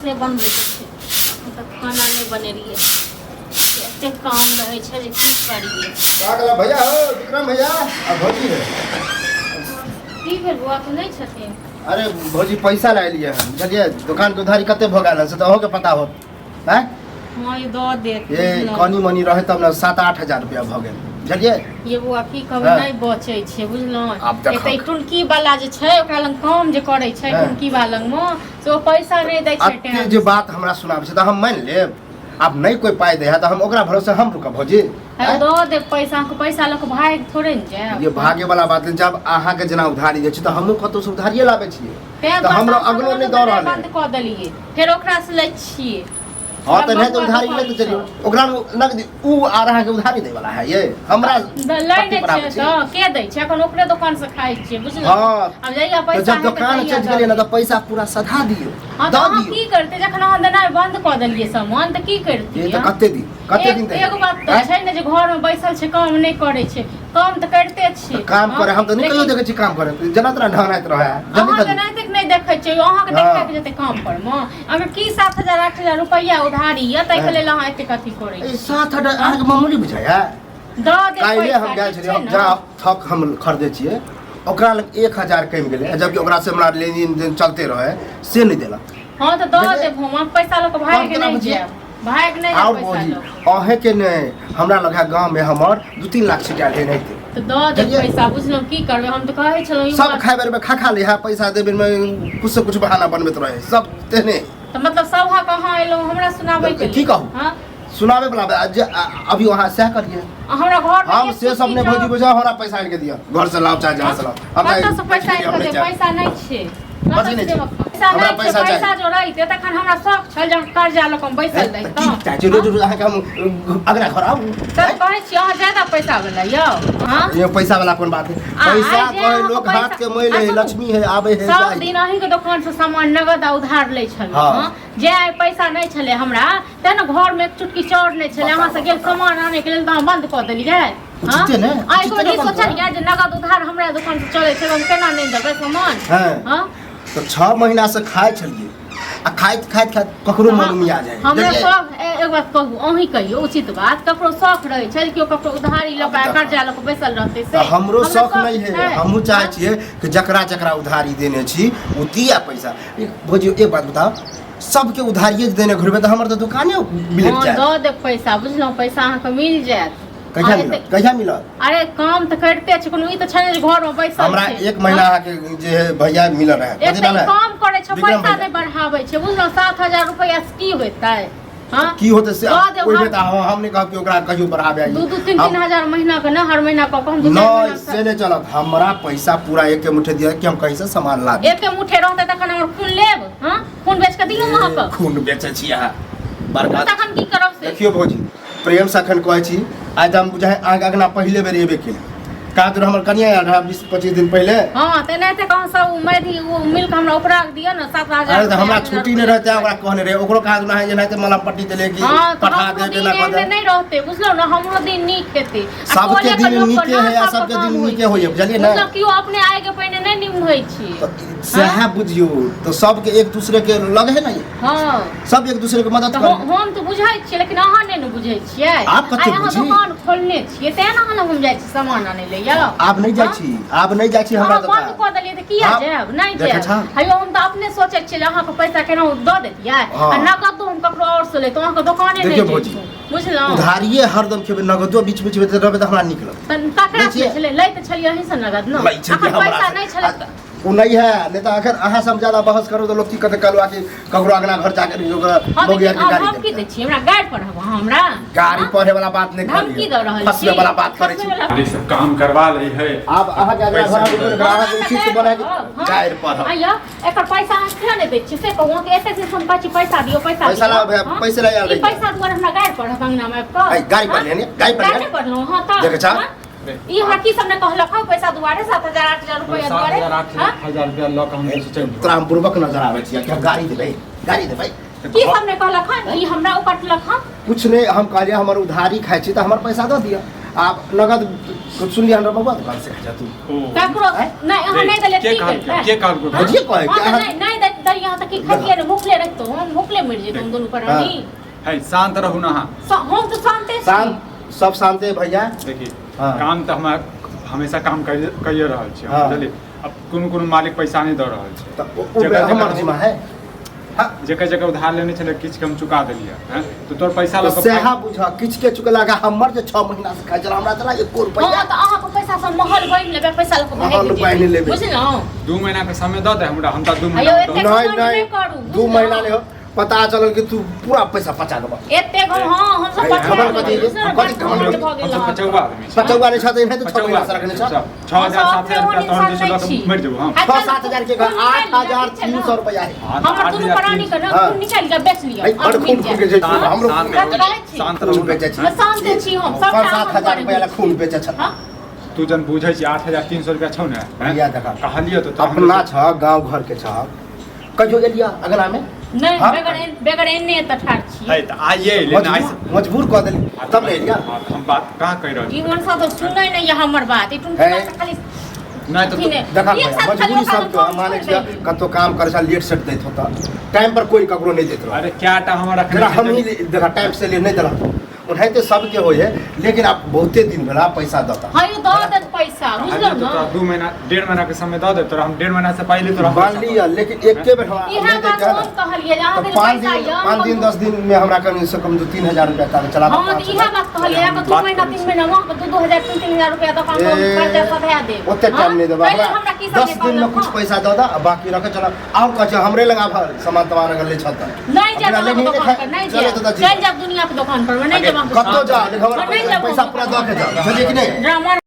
से बनबै छै मतलब खाना नहीं बने रहिए एते काम रहे छै जे की करिए का कहला भैया हो विक्रम भैया आ भौजी है की भेल बुआ तो नहीं छथिन। अरे भौजी पैसा ला लिए हम बुझलिए दुकान के उधारी कते भ गेल से तो अहों के पता हो हैं। हां ये दो देत ये कनी मनी रहे तब ना 7-8 हजार रुपया भ गेल बुझलिए। ये बुआ की कहबै नहीं बचै छै बुझलौ। एते टुनकी वाला जे छै ओकरा लंग काम जे करे छै टुनकी वाला लंग में से पैसा नहीं दै छै टाइम जे बात हमरा सुनाबै छै त हम मान लेब। अब नहीं कोई पाई दे है तो हम ओकरा भरोसे हम रुकब भौजी। दो दे पैसा को पैसा लक भाग थोड़े न जाय। ये भागे वाला बात है जब आहा के जना उधारी दे छी त हमहु कतो से उधारिये लाबे छिए त हमरा अगलो नहीं दौड़ रहल बंद क देलिए फेर ओकरा से लै छिए। हां त नहीं तो उधारी ले तो चलियो ओकरा नगद उ आ रहा के उधारी दे वाला है ये हमरा लै नै छै त के दै छै अपन ओकरे दुकान से खाइ छिए बुझलिए। हां अब जाइया पैसा जब दुकान चेंज करिए ना त पैसा पूरा सधा दियो द दियो। की करते जखन हम देना बंद क देलिए सामान त की करती ये त कते दिन एगो बात त छै ने जे घर में बैसल छै काम नहीं करे छै काम त करते छी काम करे हम त नहीं कहियो देखे छी काम करे जना तना ढंगाइत रहे जल्दी जल्दी नहीं नहीं देखे छै अहाँ के देखे के जते काम पर में अगर की 7,000-8,000 रुपया उधारी या तै के लेल अहाँ एते कथि करे छी 7,000 अहाँ के मामूली बुझाया द दे काइले हम गेल छलिए हम जा थक हम खरीदे छिए ओकरा लग 1,000 कम गेले जबकि ओकरा से हमरा लेन देन चलते रहे से नहीं देला। हां त द दे हम पैसा ल के भाग के नहीं जाय भाग नहीं और पैसा अहे के नहीं हमरा लगा गांव में हमर 2-3 लाख सिटा लेने थे तो द दे पैसा बुझलो की करबे हम तो कहै छलो सब खाए बेर में खा ले है पैसा देबे में कुछ से कुछ बहाना बनबैत रहे सब तेने तो मतलब सभा कहां एलो हमरा सुनाबै के की कहूं हां सुनावे वाला अभी वहां से करिए हमरा घर में हम से सब ने भौजी बुझा हमरा पैसा आन के दिया घर से लाओ चाहे जहां से लाओ हम तो पैसा नहीं छे हमरा पैसा जो रहिते तखन हमरा शौक छल जे कर्जा ल के बैसल रही त चाची रोज रोज अहाँ के हम अगला घर आऊ तब कहै छी अहाँ ज्यादा पैसा वाला यो हां ये पैसा वाला कोन बात है पैसा कोई लोग हाथ के मैल है लक्ष्मी है आवे है सब दिन अहीं के दुकान से सामान नगद उधार ले छल हां जे पैसा नहीं छले हमरा त न घर में एक चुटकी चाउर नहीं छले अहाँ से गेल सामान आने के लेल त बंद क देलिए हां आई को नहीं सोचलिए जे नगद उधार हमरा दुकान से चले छै हम केना नहीं देबै सामान हां तो 6 महीना से खाए छलिए आ खाइत ककरो मन में आ जाए हमरा शौक एक बात कहू अहीं कहियो उचित बात ककरो शौक रहे छै कि ककरो उधारी ल के कर्जा ल के बैसल रहते से हमरो शौक नहीं है हमहु चाहे छिए कि जकरा उधारी देने छी ओ दिया पैसा भौजी एक बात बताओ सबके उधारिये देने घुरबे त हमर त दुकाने मिल जाए द दे पैसा बुझलो पैसा अहाँ के मिल जाए कहिया मिलत अरे काम त करते छ कोनो ई त छै जे घर में बैसल हमरा 1 महीना के जे है भैया मिल रहा है एते काम करे छ पैसा नहीं बढ़ावे छ बुझलो 7,000 रुपया की होतै हां की होते से कोई बेटा हम नहीं कहब कि ओकरा कहियो बढ़ावे आई 2-3 हजार महीना के ना हर महीना का कम नहीं से नहीं चलत हमरा पैसा पूरा एक के मुठे दिया कि हम कहीं से सामान ला एक के मुठे रहते तखन हमर खून लेब हां खून बेच के दियो वहां पर खून बेचे छी अहाँ बरका तखन की करब से देखियो भौजी प्रेम सखन कहै छी आज हम बुझाए आगे अगना पहले बेर एबे के कादर हमर कनिया 20-25 दिन पहले हां त नहीं त कहां सब मैदी वो मिल्क हमरा उपरा दियो ना 7,000 अरे हमरा छुट्टी नहीं रहते ओकरा कहने रे ओकरो काज ना है जे नहीं त मला पट्टी देले की पठा दे देना पड़े नहीं रहते बुझलो ना हमरो दिन नीक हेते सबके दिन नीके है या सबके दिन नीके होय बुझलिए ना मतलब कियो अपने आए के पहिने नहीं निम होई छी सहा बुझियो तो सबके एक दूसरे के लगे है ना हां सब एक दूसरे के मदद करे हम तो बुझाई छी लेकिन अहाँ नहीं न बुझै छियै आप कते बुझी दुकान खोलने छियै तें ना हम जाय छी सामान आने ले या आप नहीं जाय छी हमरा दुकान बंद क देलिए त किया जाब नहीं जाब हयो हम त अपने सोचै छी अहाँ के पैसा केना द देतियै आ नगद हम ककरो और से ले तो अहाँ के दुकाने नहीं बुझलौ उधारिये हरदम खेबे नगदो बीच बीच में रहबे त हमरा निकलत त ककरा छले लै त छलिए अहीं से नगद न अखन पैसा नहीं छले वो नहीं है नहीं तो अगर अहाँ सब ज्यादा बहस करो तो लोग की कहते कलवा कि ककरो अगना घर जाकर लोग यार गाड़ी हम की दे छी हमरा गाड़ी पर हमरा गाड़ी पढ़े वाला बात नहीं कर की द रहल छी फसले वाला बात करे छी अरे सब काम करवा रही है आप अहाँ के अगना घर ग्राहक उचित बना के गाड़ी पर आया एकर पैसा अहाँ किया नहीं दै छी से कहू कि एते से हम पैसा दियो पैसा ला पैसा ला यार पैसा दुआरे हमरा गाड़ी पर अंगना में गाड़ी पर लेने गाड़ी पर लो हां त देख छ ई हमरा की सबने कहलक हौ पैसा दुआरे 7,000-8,000 रुपया दुआरे 7,000 रुपया ल के हम सोचै तोरा पूर्वक नजर आवे छी कि गाड़ी देबै की सबने कहलक हन ई हमरा उकटलक हन कुछ नहीं हम कहलिए हमर उधारी खाइ छी त हमर पैसा द दिया आप नगद सुन लिया हमरा बाबा दुकान से खा तू ककरो नहीं हम नहीं दले के कहल भजिए कहे क्या नहीं नहीं दे यहाँ तक कि खटिए ने भूखले रखतो हम भूखले मर जे तुम दोनों प्राणी है शांत रहू ना हम तो शांते छी शांत सब शांत है भैया देखिए हाँ। काम तो हम हमेशा काम करिए रहल छी हाँ। बुझलिए अब कोनो मालिक पैसा नहीं दे रहल छै तो हमर जिम्मा है जगह जगह उधार लेने छले किछ कम चुका देलिए हैं तो तोर पैसा लग सेहा बुझा किछ के चुकला का हमर जे 6 महीना से खाइ चला हमरा चला 1 रुपया हां तो अहाँ को पैसा सब महल बन लेबे पैसा लग महल बन लेबे बुझलौ 2 महीना के समय द दे हमरा हम त 2 अयो महीना एते नहीं 2 महीना ले पता चलल कि तू पूरा पैसा पचा देबा एते हां हम सब खबर कथी हम सब 55 आदमी 55 ने छते नहीं तो 6 महीना से रखने छ 6000 7000 तोहर जे छल मर जेबो हम 6-7 के 8300 रुपया है हमर दुनु प्राणी के ना खून निकाल के बेच लियो और खून के जे हमरो शांत रहू बेचे छी शांत छी हम सब 7,000 रुपया ला खून बेचे छ तू जन बुझै छी 8300 रुपया छौ ने भैया देखा कहलियो तो अपना छ गांव घर के छ कहियो एलिया अगला में नहीं बेगर एने त ठाड़ छी है त आइए लेना मजबूर क देली तब ले एलिया हम बात कहां कह रहल ई मन सा तो सुनै नहीं है हमर बात ई तुम खाली नहीं तो देखा मजबूरी सब के माने छिया कतो काम करे छ लेट सेट दैत होता टाइम पर कोई ककरो नहीं देत रहा अरे क्या टा हमरा जरा हम ही देखा टाइम से ले नहीं देला उठाइते सबके होय है लेकिन आप बहुते दिन भेला पैसा दता हां यो दो दे पैसा बुझलो ना 2 महीना 1.5 महीना के समय दे तोरा हम 1.5 महीना से पहले तोरा मान लिया लेकिन एक के बेर हमरा इहा बात हम कहलिए अहाँ के पैसा या 5 दिन 10 दिन में हमरा कम से कम 3000 रुपया तार चला हां तो इहा बात कहलिए अहाँ 2 महीना 3 महीना वहां पे 2000 3000 रुपया दुकान पर खर्चा सधा दे ओते टाइम नहीं देबा हमरा 10 दिन में कुछ पैसा दो दा बाकी रख चला आओ कह हमरे लगा सामान तमार अगर ले छत नहीं जा दुकान पर नहीं जा चल जा दुनिया के दुकान पर नहीं जा कतो जा पैसा पूरा दो के जा बुझलिए कि नहीं ड्रामा